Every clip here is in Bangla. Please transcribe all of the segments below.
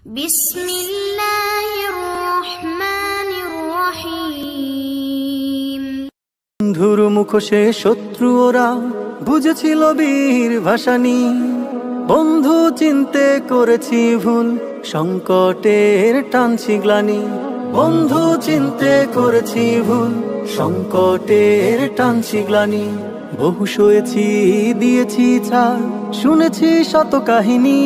বিসমিল্লাহির রহমানির রহিম। বন্ধুর মুখোশে শত্রু ওরা বুঝেছিল বীর ভাসানী। বন্ধু চিনতে করেছি ভুল, সংকটের টানছি গ্লানি। বন্ধু চিনতে করেছি ভুল, সংকটের টানছি গ্লানি। বহু সয়েছি দিয়েছি ছাড়, শুনেছি শত কাহিনী।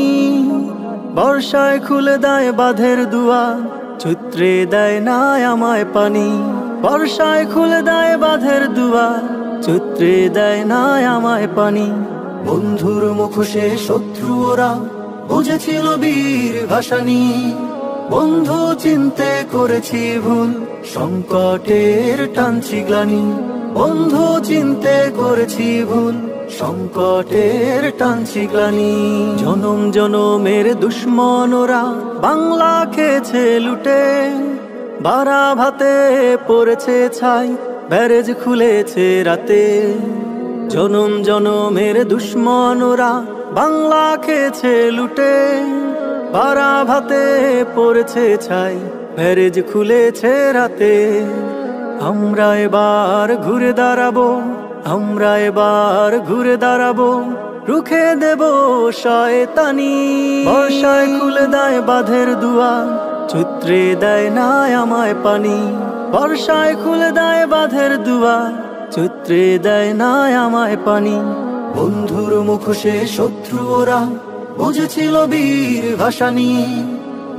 বর্ষায় খুলে দেয় বাঁধের দুয়ার, চৈত্রে দেয় না আমায় পানি। বর্ষায় খুলে দেয় বাঁধের দুয়ার, চৈত্রে দেয় না আমায় পানি। বন্ধুর মুখোশে শত্রু ওরা বুঝেছিল বীর ভাসানী। বন্ধু চিনতে করেছি ভুল, সংকটের টানছি গ্লানি। বন্ধু চিনতে করেছি ভুল, সংকটের টানছি গ্লানি। জনম জনমের দুশ্মন ওরা বাংলা খেয়েছে লুটে। বারা ভাতে পড়েছে ছাই, ব্যারেজ খুলেছে রাতে। জনম জনমের দুশ্মন ওরা বাংলা খেয়েছে লুটে। বারা ভাতে পড়েছে ছাই, ব্যারেজ খুলেছে রাতে। আমরা এবার ঘুরে দাঁড়াবো, আমরা এবার ঘুরে দাঁড়াবো, রুখে দেব শয়তানি। বর্ষায় খুলে দেয় বাঁধের দুয়ার, চৈত্রে দেয় না আমায় পানি। বর্ষায় খুলে দেয় বাঁধের দুয়ার, চৈত্রে দেয় না আমায় পানি। বন্ধুর মুখোশে শত্রু ওরা বুঝেছিল বীর ভাসানী।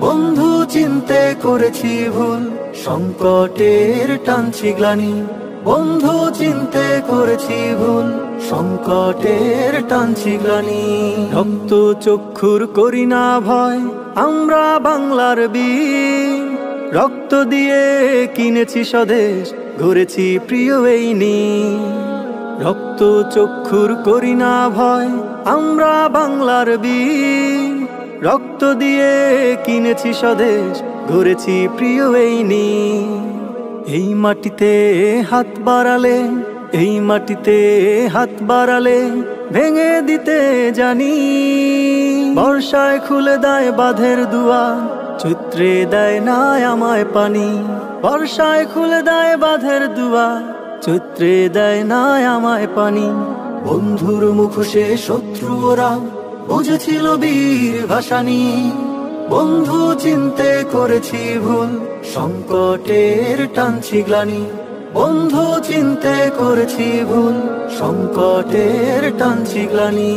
বন্ধু চিনতে করেছি ভুল, সংকটের টানছি গ্লানি। বন্ধু চিনতে করেছি ভুল, সংকটের টানছি গ্লানি। রক্ত চক্ষুর করি না ভয়, আমরা বাংলার বীর। রক্ত দিয়ে কিনেছি স্বদেশ, গড়েছি প্রিয় এই নীর। রক্ত চক্ষুর করি না ভয়, আমরা বাংলার বীর। রক্ত দিয়ে কিনেছি স্বদেশ, গড়েছি প্রিয় এই নীর। এই মাটিতে হাত বাড়ালে, এই মাটিতে হাত বাড়ালে ভেঙে দিতে জানি। বর্ষায় খুলে দেয় বাঁধের দুয়ার, চৈত্রে দেয় না আমায় পানি। বর্ষায় খুলে দেয় বাঁধের দুয়ার, চৈত্রে দেয় না আমায় পানি। বন্ধুর মুখোশে শত্রু ওরা বুঝেছিল বীর ভাসানী। বন্ধু চিনতে করেছি ভুল, সংকটের টানছি গ্লানি। বন্ধু চিনতে করেছি ভুল, সংকটের টানছি গ্লানি।